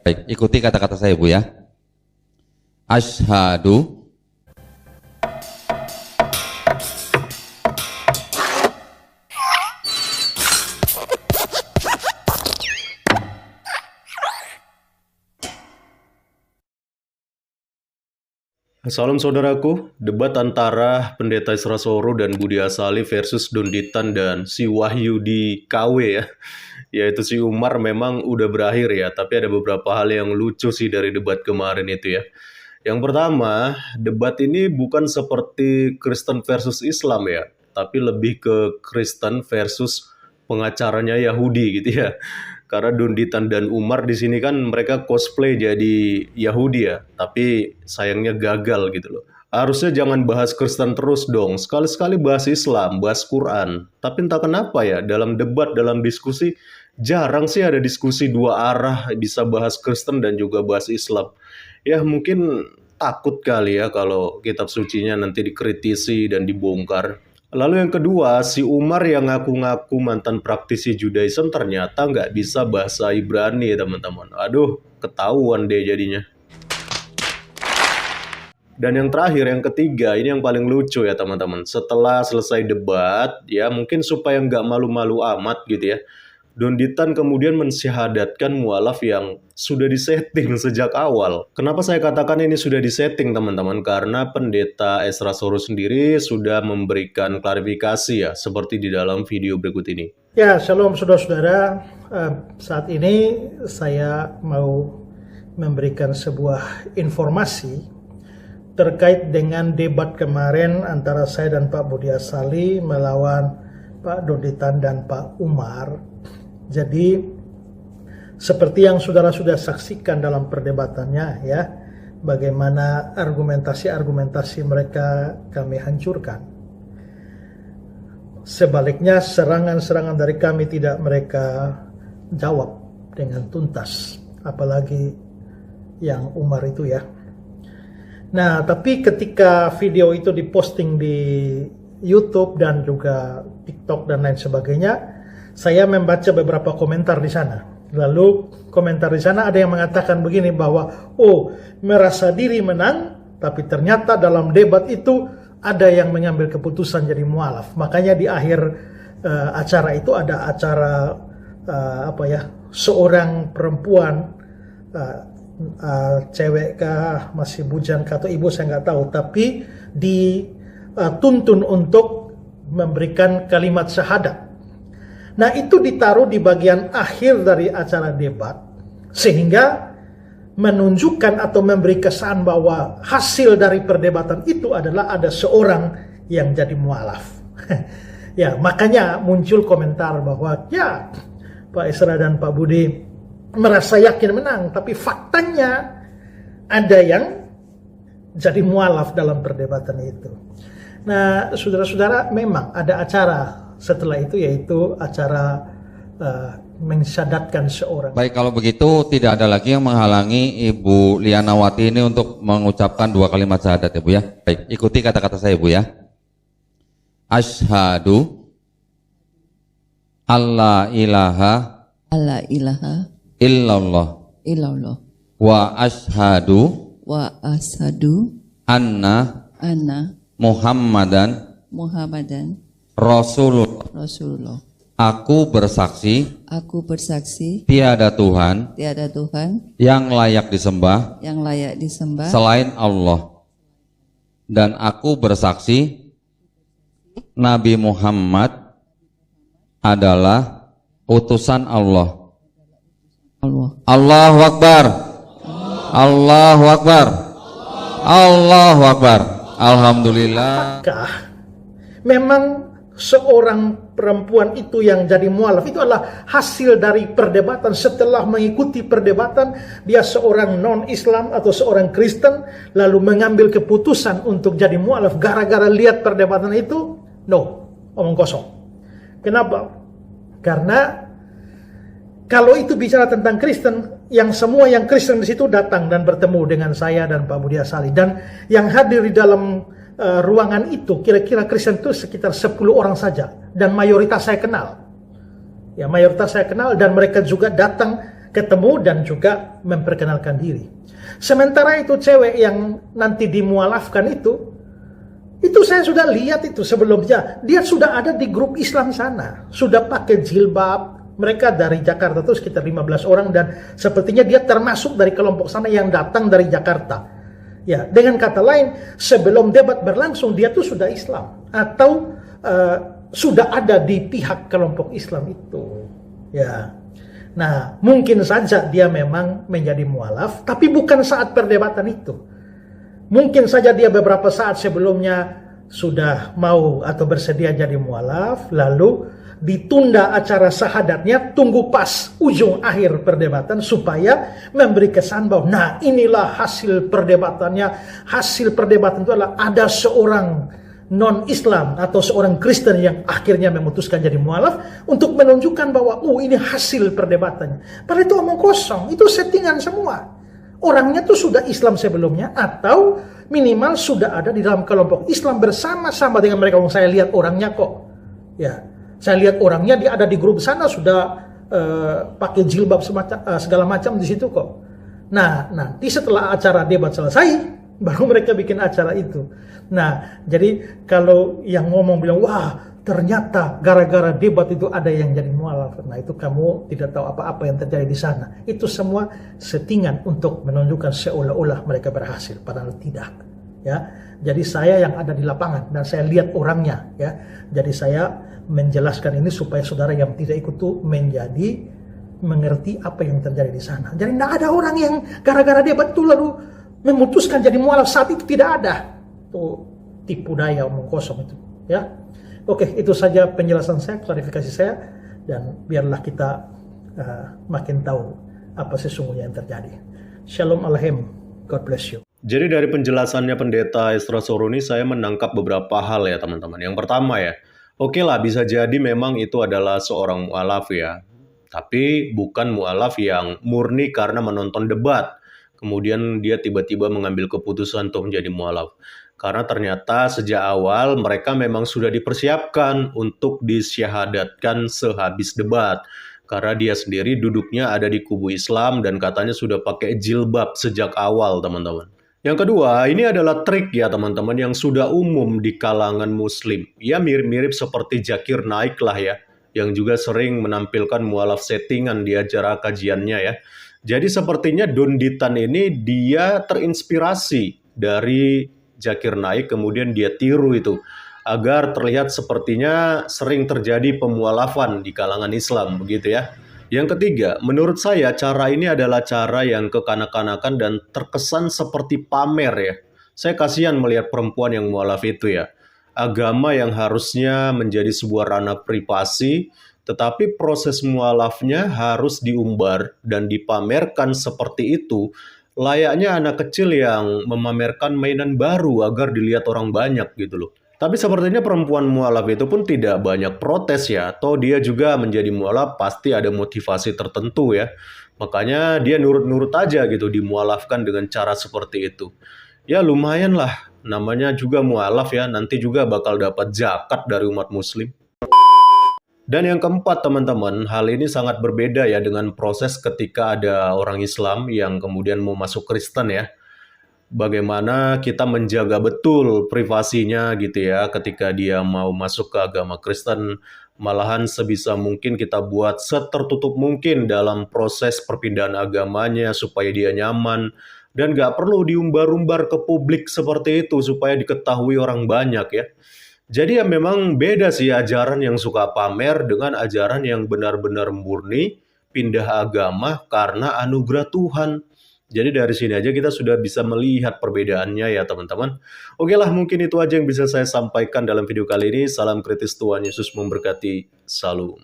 Baik, ikuti kata-kata saya Bu ya. Asyhadu Salam saudaraku, debat antara Pendeta Isra Soro dan Budi Asali versus Donditan dan si Wahyudi KW ya. Yaitu si Umar memang udah berakhir ya, tapi ada beberapa hal yang lucu sih dari debat kemarin itu ya. Yang pertama, debat ini bukan seperti Kristen versus Islam ya, tapi lebih ke Kristen versus pengacaranya Yahudi gitu ya. Karena Donditan dan Umar di sini kan mereka cosplay jadi Yahudi ya, tapi sayangnya gagal gitu loh. Harusnya jangan bahas Kristen terus dong, sekali-sekali bahas Islam, bahas Quran. Tapi entah kenapa ya, dalam debat, dalam diskusi, jarang sih ada diskusi dua arah, bisa bahas Kristen dan juga bahas Islam. Ya mungkin takut kali ya kalau kitab sucinya nanti dikritisi dan dibongkar. Lalu yang kedua, si Umar yang ngaku-ngaku mantan praktisi Judaism ternyata nggak bisa bahasa Ibrani ya teman-teman. Aduh, ketahuan deh jadinya. Dan yang terakhir, yang ketiga, ini yang paling lucu ya teman-teman. Setelah selesai debat, ya mungkin supaya nggak malu-malu amat gitu ya, Donditan kemudian mensyahadatkan mualaf yang sudah disetting sejak awal. Kenapa saya katakan ini sudah disetting teman-teman? Karena Pendeta Isra Soro sendiri sudah memberikan klarifikasi ya, seperti di dalam video berikut ini. Ya, shalom saudara-saudara. Saat ini saya mau memberikan sebuah informasi terkait dengan debat kemarin antara saya dan Pak Budi Asali melawan Pak Donditan dan Pak Umar. Jadi seperti yang saudara sudah saksikan dalam perdebatannya ya, bagaimana argumentasi-argumentasi mereka kami hancurkan. Sebaliknya serangan-serangan dari kami tidak mereka jawab dengan tuntas, apalagi yang Umar itu ya. Nah, tapi ketika video itu diposting di YouTube dan juga TikTok dan lain sebagainya, saya membaca beberapa komentar di sana. Lalu komentar di sana ada yang mengatakan begini bahwa merasa diri menang, tapi ternyata dalam debat itu ada yang mengambil keputusan jadi mualaf. Makanya di akhir acara itu ada acara seorang perempuan, cewek kah, masih bujang kah, atau ibu saya nggak tahu, tapi dituntun untuk memberikan kalimat syahadat. Nah, itu ditaruh di bagian akhir dari acara debat, sehingga menunjukkan atau memberi kesan bahwa hasil dari perdebatan itu adalah ada seorang yang jadi mualaf. Ya, makanya muncul komentar bahwa ya Pak Isra dan Pak Budi merasa yakin menang, tapi faktanya ada yang jadi mualaf dalam perdebatan itu. Nah, saudara-saudara, memang ada acara setelah itu, yaitu acara mensyahadatkan seorang. Baik, kalau begitu tidak ada lagi yang menghalangi Ibu Lianawati ini untuk mengucapkan dua kalimat syahadat ya Bu ya. Baik, ikuti kata-kata saya Bu ya. Asyhadu alla ilaha illallah wa asyhadu anna Muhammadan Rasulullah. Aku bersaksi tiada Tuhan yang layak disembah selain Allah, dan aku bersaksi Nabi Muhammad adalah utusan Allah. Allahu Akbar. Allahu Akbar. Allahu Akbar. Alhamdulillah. Apakah memang seorang perempuan itu yang jadi mualaf itu adalah hasil dari perdebatan? Setelah mengikuti perdebatan, dia seorang non-Islam atau seorang Kristen lalu mengambil keputusan untuk jadi mualaf gara-gara lihat perdebatan itu? No, omong kosong. Kenapa? Karena kalau itu bicara tentang Kristen, yang semua yang Kristen di situ datang dan bertemu dengan saya dan Pak Budi Asali, dan yang hadir di dalam ruangan itu kira-kira Kristen itu sekitar 10 orang saja, dan mayoritas saya kenal. Ya, mayoritas saya kenal, dan mereka juga datang ketemu dan juga memperkenalkan diri. Sementara itu cewek yang nanti dimualafkan itu saya sudah lihat itu sebelumnya. Dia sudah ada di grup Islam sana, sudah pakai jilbab. Mereka dari Jakarta itu sekitar 15 orang dan sepertinya dia termasuk dari kelompok sana yang datang dari Jakarta. Ya, dengan kata lain, sebelum debat berlangsung dia tuh sudah Islam atau sudah ada di pihak kelompok Islam itu. Ya. Nah, mungkin saja dia memang menjadi mualaf, tapi bukan saat perdebatan itu. Mungkin saja dia beberapa saat sebelumnya sudah mau atau bersedia jadi mualaf, lalu ditunda acara syahadatnya, tunggu pas ujung akhir perdebatan supaya memberi kesan bahwa nah inilah hasil perdebatannya. Hasil perdebatan itu adalah ada seorang non-Islam atau seorang Kristen yang akhirnya memutuskan jadi mualaf untuk menunjukkan bahwa ini hasil perdebatannya. Padahal itu omong kosong, itu settingan semua. Orangnya tuh sudah Islam sebelumnya atau minimal sudah ada di dalam kelompok Islam bersama-sama dengan mereka. Saya lihat orangnya kok. Ya, saya lihat orangnya dia ada di grup sana sudah pakai jilbab segala macam di situ kok. Nah, nanti setelah acara debat selesai baru mereka bikin acara itu. Nah, jadi kalau yang ngomong bilang wah ternyata gara-gara debat itu ada yang jadi mualaf. Nah, itu kamu tidak tahu apa-apa yang terjadi di sana. Itu semua settingan untuk menunjukkan seolah-olah mereka berhasil, padahal tidak. Ya, jadi saya yang ada di lapangan dan saya lihat orangnya. Ya, jadi saya menjelaskan ini supaya saudara yang tidak ikut itu mengerti apa yang terjadi di sana. Jadi tidak ada orang yang gara-gara debat itu lalu memutuskan jadi mualaf saat itu, tidak ada. Itu tipu daya omong kosong itu. Ya. Oke, itu saja penjelasan saya, klarifikasi saya, dan biarlah kita makin tahu apa sesungguhnya yang terjadi. Shalom Aleichem, God bless you. Jadi dari penjelasannya Pendeta Ezra Soroni saya menangkap beberapa hal ya teman-teman. Yang pertama ya, oke lah bisa jadi memang itu adalah seorang mualaf ya. Tapi bukan mualaf yang murni karena menonton debat. Kemudian dia tiba-tiba mengambil keputusan untuk menjadi mualaf. Karena ternyata sejak awal mereka memang sudah dipersiapkan untuk disyahadatkan sehabis debat. Karena dia sendiri duduknya ada di kubu Islam dan katanya sudah pakai jilbab sejak awal teman-teman. Yang kedua, ini adalah trik ya teman-teman yang sudah umum di kalangan muslim. Ya mirip-mirip seperti Zakir Naik lah ya. Yang juga sering menampilkan mualaf settingan di acara kajiannya ya. Jadi sepertinya Donditan ini dia terinspirasi dari Zakir Naik, kemudian dia tiru itu agar terlihat sepertinya sering terjadi pemualafan di kalangan Islam begitu ya. Yang ketiga, menurut saya cara ini adalah cara yang kekanak-kanakan dan terkesan seperti pamer ya. Saya kasihan melihat perempuan yang mualaf itu ya. Agama yang harusnya menjadi sebuah ranah privasi, tetapi proses mualafnya harus diumbar dan dipamerkan seperti itu. Layaknya anak kecil yang memamerkan mainan baru agar dilihat orang banyak gitu loh. Tapi sepertinya perempuan mualaf itu pun tidak banyak protes ya. Atau dia juga menjadi mualaf pasti ada motivasi tertentu ya. Makanya dia nurut-nurut aja gitu dimualafkan dengan cara seperti itu. Ya lumayan lah, namanya juga mualaf ya. Nanti juga bakal dapat zakat dari umat muslim. Dan yang keempat teman-teman, hal ini sangat berbeda ya dengan proses ketika ada orang Islam yang kemudian mau masuk Kristen ya. Bagaimana kita menjaga betul privasinya gitu ya ketika dia mau masuk ke agama Kristen. Malahan sebisa mungkin kita buat setertutup mungkin dalam proses perpindahan agamanya supaya dia nyaman. Dan gak perlu diumbar-umbar ke publik seperti itu supaya diketahui orang banyak ya. Jadi ya memang beda sih ajaran yang suka pamer dengan ajaran yang benar-benar murni pindah agama karena anugerah Tuhan. Jadi dari sini aja kita sudah bisa melihat perbedaannya ya teman-teman. Oke lah mungkin itu aja yang bisa saya sampaikan dalam video kali ini. Salam kritis, Tuhan Yesus memberkati. Salam.